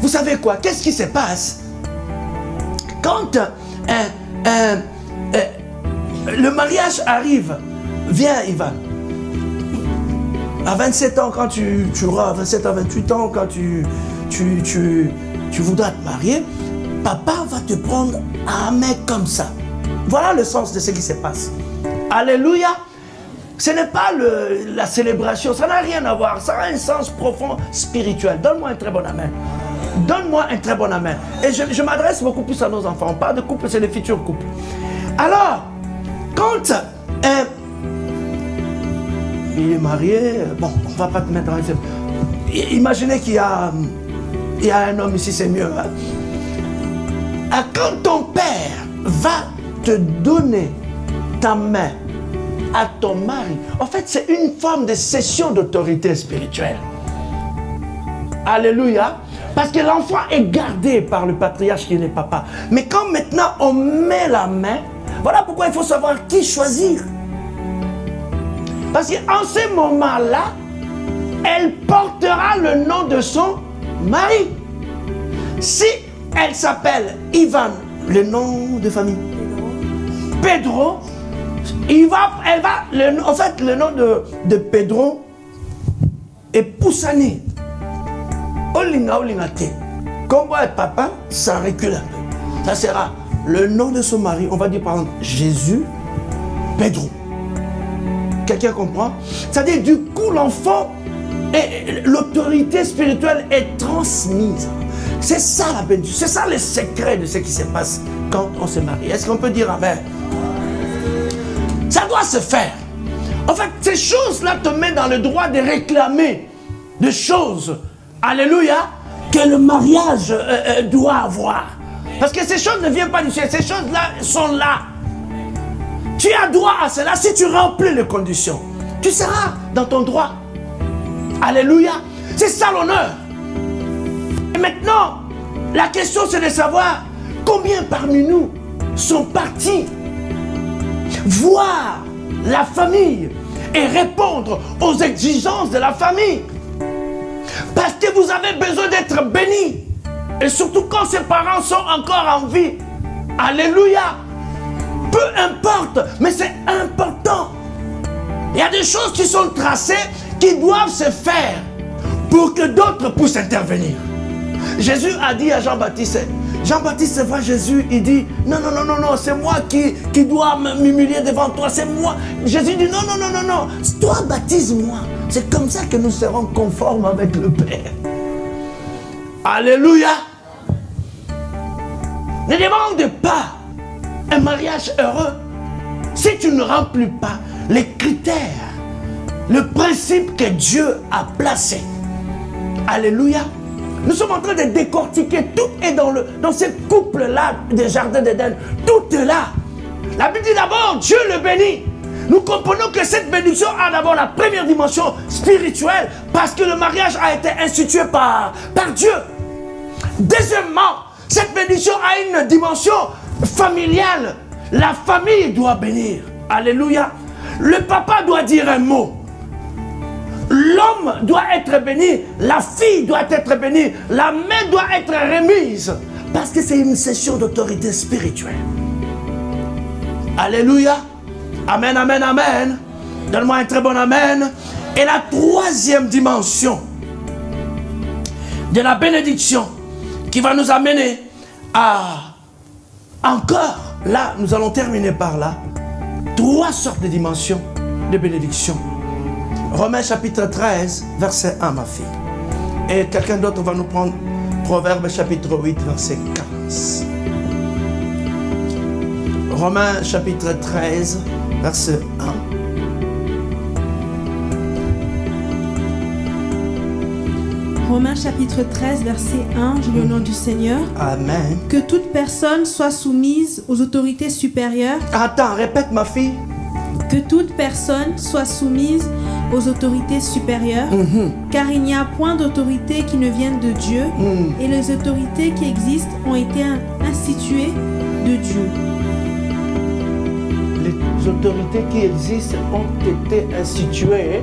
S2: Vous savez quoi? Qu'est-ce qui se passe quand le mariage arrive? Viens, Ivan. À 27 ans, quand tu auras 27 à 28 ans, quand tu voudras te marier, papa va te prendre à un mec comme ça. Voilà le sens de ce qui se passe. Alléluia. Ce n'est pas la célébration, ça n'a rien à voir. Ça a un sens profond spirituel. Donne-moi un très bon amen. Donne-moi un très bon amen. Et je m'adresse beaucoup plus à nos enfants. On parle de couple, c'est les futurs couples. Alors, quand il est marié, bon, on ne va pas te mettre en exemple. Imaginez qu'il y a un homme ici, c'est mieux. Hein? Quand ton père va te donner ta main à ton mari, en fait, c'est une forme de cession d'autorité spirituelle. Alléluia. Parce que l'enfant est gardé par le patriarche qui est le papa. Mais quand maintenant on met la main, voilà pourquoi il faut savoir qui choisir. Parce qu'en ce moment-là, elle portera le nom de son mari. Si elle s'appelle Ivan, le nom de famille, Pedro, en fait, le nom de Pedro est Poussani. Olinga Olingate. Comme va être papa, ça recule un peu. Ça sera le nom de son mari. On va dire par exemple Jésus, Pedro. Quelqu'un comprend? C'est-à-dire, du coup, l'enfant, l'autorité spirituelle est transmise. C'est ça la bénédiction. C'est ça le secret de ce qui se passe quand on se marie. Est-ce qu'on peut dire amen? Ça doit se faire. En fait, ces choses-là te mettent dans le droit de réclamer des choses. Alléluia. Que le mariage doit avoir. Parce que ces choses ne viennent pas du ciel. Ces choses-là sont là. Tu as droit à cela si tu remplis les conditions. Tu seras dans ton droit. Alléluia. C'est ça l'honneur. Et maintenant, la question c'est de savoir combien parmi nous sont partis voir la famille et répondre aux exigences de la famille. Parce que vous avez besoin d'être bénis. Et surtout quand ses parents sont encore en vie. Alléluia. Peu importe, mais c'est important. Il y a des choses qui sont tracées, qui doivent se faire pour que d'autres puissent intervenir. Jésus a dit à Jean-Baptiste, Jean-Baptiste voit Jésus, il dit, non, non, non, non, non, c'est moi qui dois m'humilier devant toi, c'est moi. Jésus dit, non, non, non, non, non, toi baptise-moi. C'est comme ça que nous serons conformes avec le Père. Alléluia. Ne demande pas un mariage heureux si tu ne remplis pas les critères, le principe que Dieu a placé. Alléluia. Nous sommes en train de décortiquer, tout est dans ce couple-là des jardins d'Éden. Tout est là. La Bible dit d'abord, Dieu le bénit. Nous comprenons que cette bénédiction a d'abord la première dimension spirituelle parce que le mariage a été institué par Dieu. Deuxièmement, cette bénédiction a une dimension familiale. La famille doit bénir. Alléluia. Le papa doit dire un mot. L'homme doit être béni. La fille doit être bénie. La main doit être remise. Parce que c'est une session d'autorité spirituelle. Alléluia. Amen, amen, amen. Donne-moi un très bon amen. Et la troisième dimension de la bénédiction qui va nous amener à encore, là, nous allons terminer par là, 3 sortes de dimensions de bénédiction. Romains chapitre 13, verset 1, ma fille. Et quelqu'un d'autre va nous prendre Proverbes chapitre 8, verset 15. Romains chapitre 13, verset 1.
S3: Romains chapitre 13, verset 1, je lis au nom du Seigneur.
S2: Amen.
S3: Que toute personne soit soumise aux autorités supérieures.
S2: Attends, répète ma fille.
S3: Que toute personne soit soumise aux autorités supérieures, car il n'y a point d'autorité qui ne vienne de Dieu, et les autorités qui existent ont été instituées de Dieu.
S2: Les autorités qui existent ont été instituées.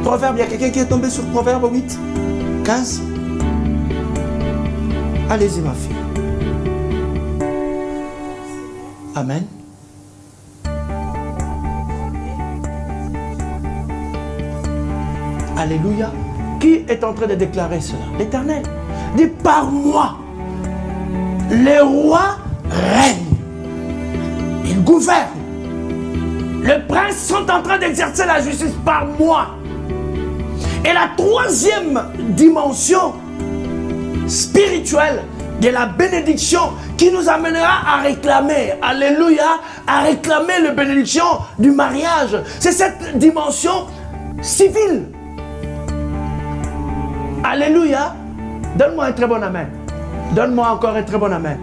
S2: Proverbe, il y a quelqu'un qui est tombé sur Proverbe 8, 15. Allez-y ma fille. Amen. Alléluia. Qui est en train de déclarer cela? L'Éternel. Dit par moi, les rois règnent. Ils gouvernent. Les princes sont en train d'exercer la justice par moi. Et la troisième dimension spirituelle de la bénédiction qui nous amènera à réclamer, alléluia, à réclamer la bénédiction du mariage. C'est cette dimension civile. Alléluia. Donne-moi un très bon amen. Donne-moi encore un très bon amen.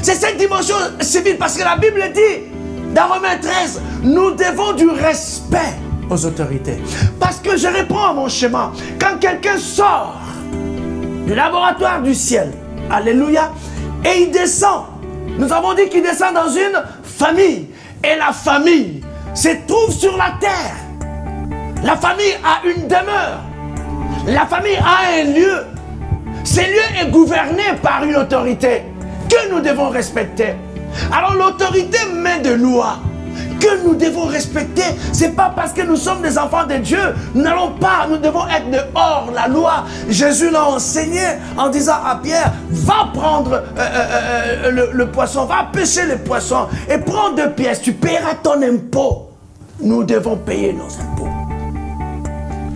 S2: C'est cette dimension civile parce que la Bible dit dans Romains 13, nous devons du respect aux autorités. Parce que je réponds à mon schéma. Quand quelqu'un sort du laboratoire du ciel, alléluia, et il descend, nous avons dit qu'il descend dans une famille. Et la famille se trouve sur la terre. La famille a une demeure. La famille a un lieu. Ce lieu est gouverné par une autorité que nous devons respecter. Alors l'autorité met de lois que nous devons respecter. C'est pas parce que nous sommes des enfants de Dieu, nous n'allons pas, nous devons être dehors la loi. Jésus l'a enseigné en disant à Pierre, va prendre le poisson, va pêcher le poisson et prends 2 pièces, tu paieras ton impôt. Nous devons payer nos impôts.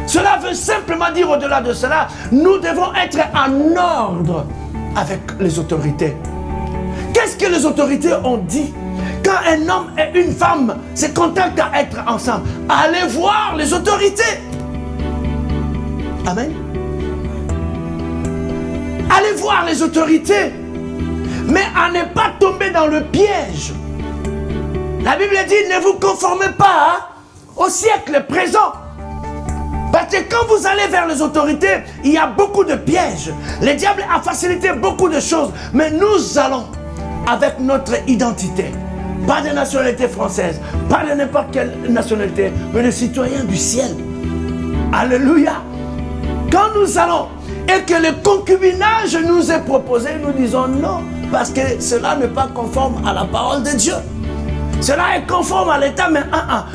S2: Cela veut simplement dire au-delà de cela, nous devons être en ordre avec les autorités. Qu'est-ce que les autorités ont dit? Quand un homme et une femme se contactent à être ensemble, allez voir les autorités. Amen. Allez voir les autorités. Mais à ne pas tomber dans le piège. La Bible dit, ne vous conformez pas au siècle présent. Parce que quand vous allez vers les autorités, il y a beaucoup de pièges. Le diable a facilité beaucoup de choses. Mais nous allons avec notre identité. Pas de nationalité française, pas de n'importe quelle nationalité, mais de citoyens du ciel. Alléluia. Quand nous allons, et que le concubinage nous est proposé, nous disons non, parce que cela n'est pas conforme à la parole de Dieu. Cela est conforme à l'État, mais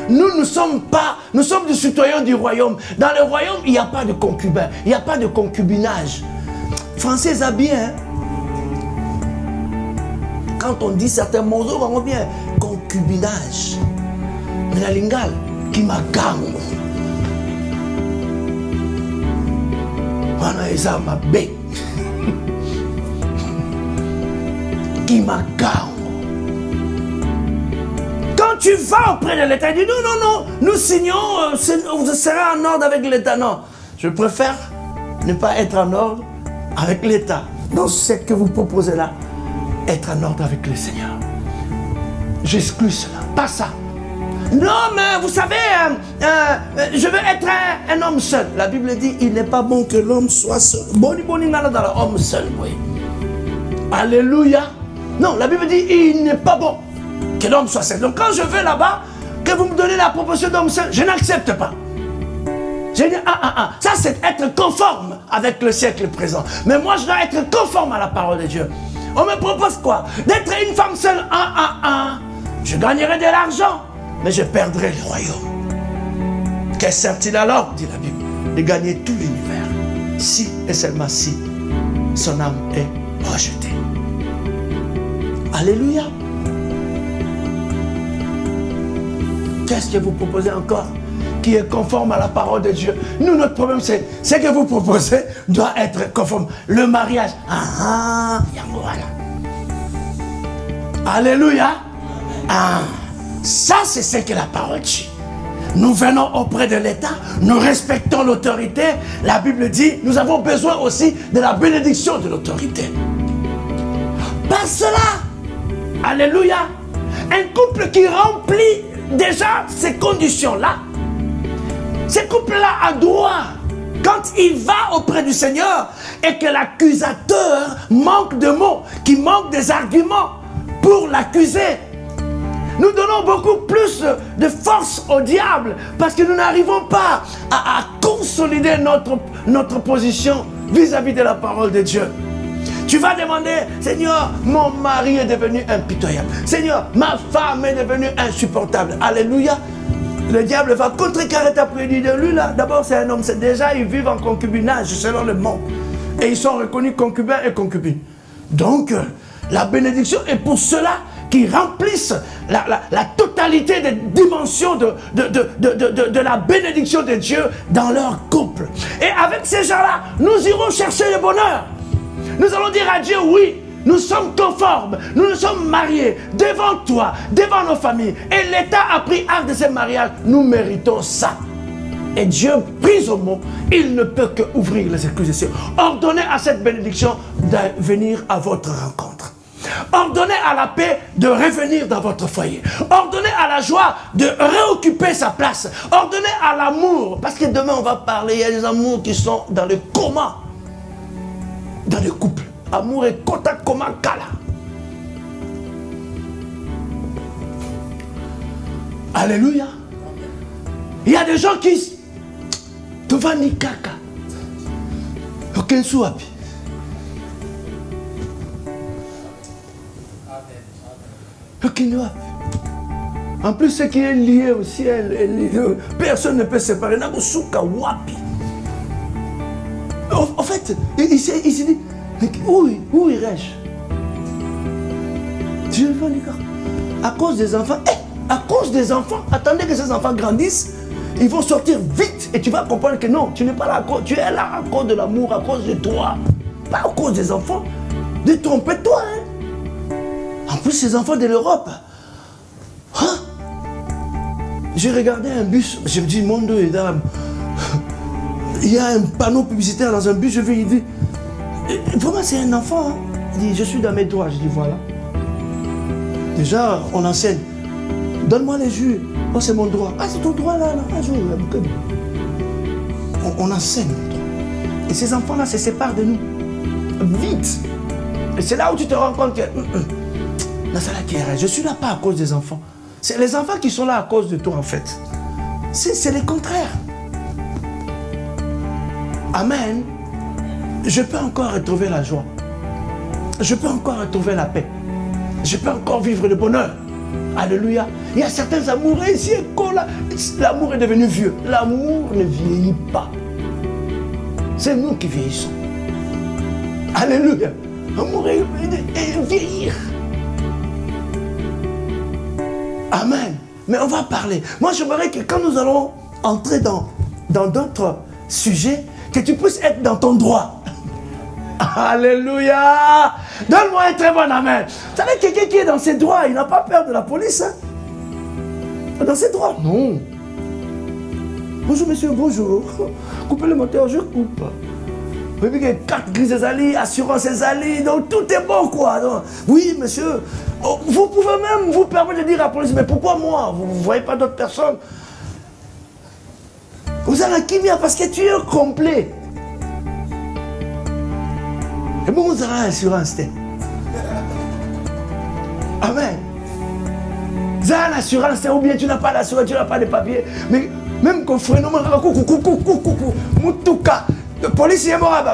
S2: nous ne sommes pas, nous sommes des citoyens du royaume. Dans le royaume, il n'y a pas de concubin, il n'y a pas de concubinage. Français a bien. Quand on dit certains mots, on revient concubinage. Mais la lingale, qui m'a gagné. Voilà, et ça m'a bé. Qui m'a gagné. Quand tu vas auprès de l'État, il dit non, nous signons, vous serez en ordre avec l'État. Non, je préfère ne pas être en ordre avec l'État. Dans ce que vous proposez là, être en ordre avec le Seigneur. J'exclus cela, pas ça. Non, mais vous savez, je veux être un homme seul. La Bible dit, il n'est pas bon que l'homme soit seul. Boni dans l'homme seul, oui. Alléluia. Non, la Bible dit, il n'est pas bon que l'homme soit seul. Donc quand je vais là-bas, que vous me donnez la proposition d'homme seul, je n'accepte pas. Je dis, ça c'est être conforme avec le siècle présent. Mais moi je dois être conforme à la parole de Dieu. On me propose quoi? D'être une femme seule, je gagnerai de l'argent, mais je perdrai le royaume. Que sert-il alors, dit la Bible, de gagner tout l'univers, si et seulement si son âme est rejetée? Alléluia. Qu'est-ce que vous proposez encore qui est conforme à la parole de Dieu? Nous, notre problème, c'est ce que vous proposez doit être conforme. Le mariage. Voilà. Alléluia. Ça, c'est ce que la parole dit. Nous venons auprès de l'État, nous respectons l'autorité. La Bible dit, nous avons besoin aussi de la bénédiction de l'autorité. Par cela, alléluia, un couple qui remplit déjà ces conditions-là, ce couple-là a droit, quand il va auprès du Seigneur et que l'accusateur manque de mots, qui manque des arguments pour l'accuser, nous donnons beaucoup plus de force au diable parce que nous n'arrivons pas à consolider notre position vis-à-vis de la parole de Dieu. Tu vas demander, Seigneur, mon mari est devenu impitoyable. Seigneur, ma femme est devenue insupportable. Alléluia. Le diable va contrecarrer ta prière de lui là. D'abord, c'est un homme. C'est déjà, ils vivent en concubinage selon le monde. Et ils sont reconnus concubins et concubines. Donc, la bénédiction est pour ceux-là qui remplissent la totalité des dimensions de la bénédiction de Dieu dans leur couple. Et avec ces gens-là, nous irons chercher le bonheur. Nous allons dire à Dieu, oui, nous sommes conformes, nous nous sommes mariés devant toi, devant nos familles. Et l'État a pris acte de ce mariage, nous méritons ça. Et Dieu, pris au mot, il ne peut que ouvrir les accusations. Ordonnez à cette bénédiction de venir à votre rencontre. Ordonnez à la paix de revenir dans votre foyer. Ordonnez à la joie de réoccuper sa place. Ordonnez à l'amour, parce que demain on va parler, il y a des amours qui sont dans le coma. Dans le couple, amour et kota koma kala. Alléluia. Il y a des gens qui Tovani kaka. Aucun souapi. En plus, ce qui est lié au ciel, personne ne peut se séparer. En fait, il s'est dit, mais où irais-je? Dieu va les gars. À cause des enfants, à cause des enfants, attendez que ces enfants grandissent, ils vont sortir vite et tu vas comprendre que non, tu n'es pas là à cause, tu es là à cause de l'amour, à cause de toi. Pas à cause des enfants. Détrompe-toi. En plus, ces enfants de l'Europe. Hein? J'ai regardé un bus, je me dis, mon Dieu, il y a un panneau publicitaire dans un bus, je vais, il dit, vraiment c'est un enfant. Hein? Il dit, je suis dans mes droits. Je dis, voilà. Déjà, on enseigne. Donne-moi les jus. Oh, c'est mon droit. Ah, c'est ton droit là. On enseigne. Et ces enfants-là se séparent de nous. Vite. Et c'est là où tu te rends compte que je ne suis là pas à cause des enfants. C'est les enfants qui sont là à cause de toi en fait. C'est le contraire. Amen. je peux encore retrouver la joie. Je peux encore retrouver la paix. Je peux encore vivre le bonheur. Alléluia. Il y a certains amours ici, l'amour est devenu vieux. L'amour ne vieillit pas. C'est nous qui vieillissons. Alléluia. L'amour est vieillir. Amen. Mais on va parler. Moi, j'aimerais que quand nous allons entrer dans d'autres sujets, que tu puisses être dans ton droit. Alléluia. Donne-moi un très bon amen. Vous savez, quelqu'un qui est dans ses droits, il n'a pas peur de la police. Hein? Dans ses droits, non. Bonjour monsieur, bonjour. Coupez le moteur, je coupe. Vous voyez que carte grise des alliés, assurance des alliés, donc tout est bon quoi. Donc, oui monsieur, vous pouvez même vous permettre de dire à la police, mais pourquoi moi? Vous ne voyez pas d'autres personnes? Vous avez qui vient parce que tu es complet. Et bon, vous avez l'assurance. Amen. Vous avez l'assurance, ou bien tu n'as pas l'assurance, tu n'as pas de papiers. Mais même qu'on ferait non, le policier est mort.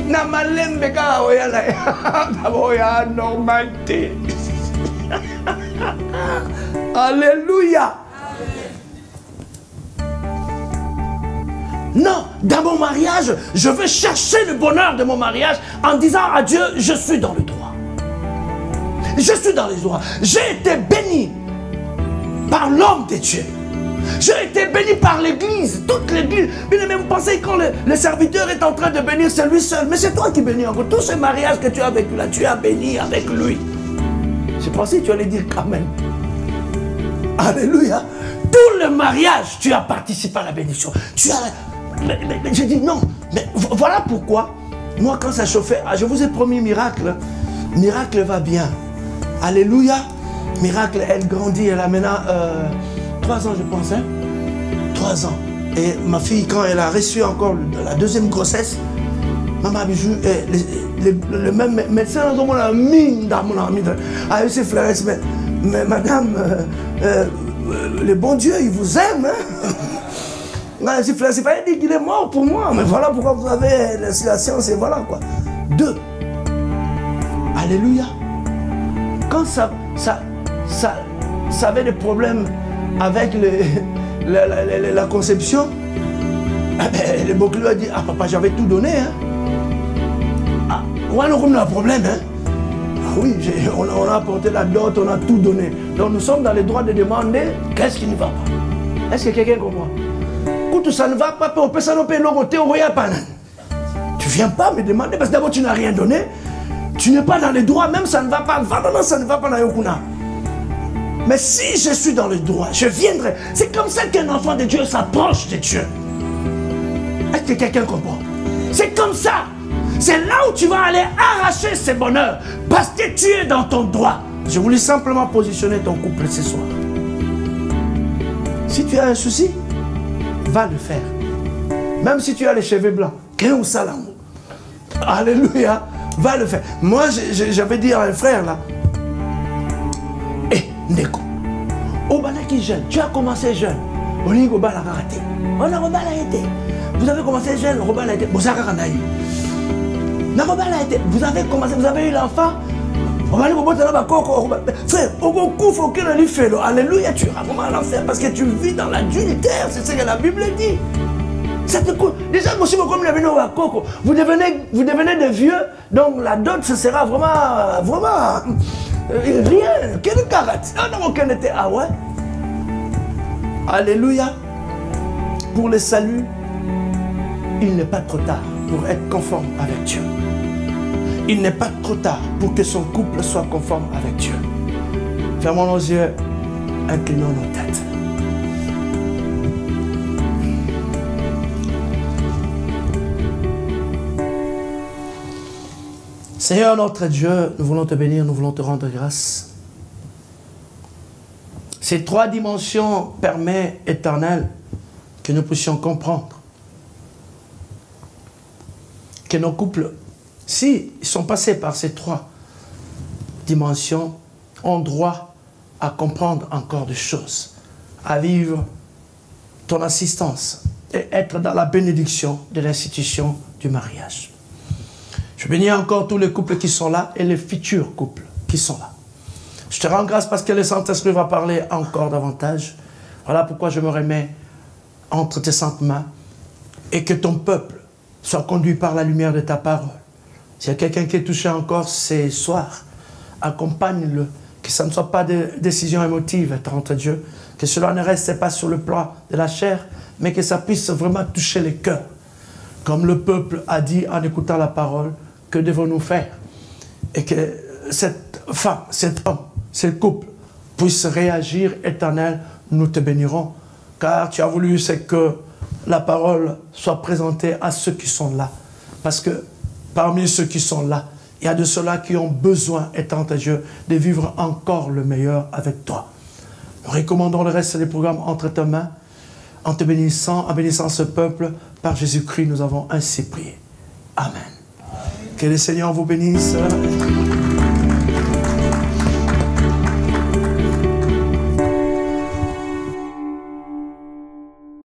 S2: Na malembe ka oya normalité. Alléluia. Non, dans mon mariage, je veux chercher le bonheur de mon mariage en disant à Dieu, je suis dans le droit. Je suis dans les droits. J'ai été béni par l'homme de Dieu. J'ai été béni par l'église, toute l'église. Bien même pensez quand le serviteur est en train de bénir, c'est lui seul. Mais c'est toi qui bénis encore. Tous ces mariages que tu as vécu là, tu as béni avec lui. Je pensais que tu allais dire Amen. Alléluia. Tout le mariage, tu as participé à la bénédiction. Tu as... Mais j'ai dit non. Mais voilà pourquoi, moi quand ça chauffait, je vous ai promis miracle. Miracle va bien. Alléluia. Miracle, elle grandit, elle a maintenant 3 ans je pense. Hein? 3 ans. Et ma fille, quand elle a reçu encore la deuxième grossesse, maman bijou, le même médecin a mis dans mon ami. Ah, c'est Florence, mais madame, le bon Dieu, il vous aime. Hein? C'est pas dire qu'il est mort pour moi, mais voilà pourquoi vous avez la science et voilà quoi. 2. Alléluia. Quand ça avait des problèmes avec la conception, le bouclier lui a dit, ah papa, j'avais tout donné. Hein. Ah, on a un problème. Hein. Ah oui, on a apporté la dot, on a tout donné. Donc nous sommes dans les droits de demander qu'est-ce qui ne va pas. Est-ce que quelqu'un comprend? Quand ça ne va pas, on peut s'en payer l'autre au royal panan. Tu ne viens pas me demander parce que d'abord tu n'as rien donné. Tu n'es pas dans les droits, même ça ne va pas. Non, ça ne va pas dans Yokuna. Mais si je suis dans les droits, je viendrai. C'est comme ça qu'un enfant de Dieu s'approche de Dieu. Est-ce que quelqu'un comprend? C'est comme ça. C'est là où tu vas aller arracher ce bonheur. Parce que tu es dans ton droit. Je voulais simplement positionner ton couple ce soir. Si tu as un souci, va le faire. Même si tu as les cheveux blancs. Alléluia. Va le faire. Moi, j'avais dit à un frère là. Ndeko. Obanaki jeune. Tu as commencé jeune. On a été. Vous avez commencé jeune. Vous avez commencé. Vous avez eu l'enfant. Frère, alléluia, tu iras vraiment à l'enfer parce que tu vis dans l'adultère, c'est ce que la Bible dit. Ça te coûte. Déjà, vous devenez des vieux, donc la dot, ce sera vraiment rien. Quel caractère? Ah ouais. Alléluia. Pour le salut, il n'est pas trop tard pour être conforme avec Dieu. Il n'est pas trop tard pour que son couple soit conforme avec Dieu. Fermons nos yeux, inclinons nos têtes. Seigneur notre Dieu, nous voulons te bénir, nous voulons te rendre grâce. Ces 3 dimensions permettent, éternel, que nous puissions comprendre que nos couples, s'ils sont passés par ces 3 dimensions, ont droit à comprendre encore des choses, à vivre ton assistance et être dans la bénédiction de l'institution du mariage. Je bénis encore tous les couples qui sont là et les futurs couples qui sont là. Je te rends grâce parce que le Saint-Esprit va parler encore davantage. Voilà pourquoi je me remets entre tes saintes mains et que ton peuple soit conduit par la lumière de ta parole. S'il y a quelqu'un qui est touché encore ce soir, accompagne-le, que ça ne soit pas de décision émotive entre Dieu, que cela ne reste pas sur le plan de la chair, mais que ça puisse vraiment toucher les cœurs. Comme le peuple a dit en écoutant la parole, que devons-nous faire? Et que cette femme, cet homme, ce couple puisse réagir, Éternel, nous te bénirons. Car tu as voulu, c'est que la parole soit présentée à ceux qui sont là. Parce que parmi ceux qui sont là, il y a de ceux-là qui ont besoin, étant Dieu, de vivre encore le meilleur avec toi. Nous recommandons le reste des programmes entre tes mains, en te bénissant, en bénissant ce peuple. Par Jésus-Christ, nous avons ainsi prié. Amen. Que le Seigneur vous bénisse.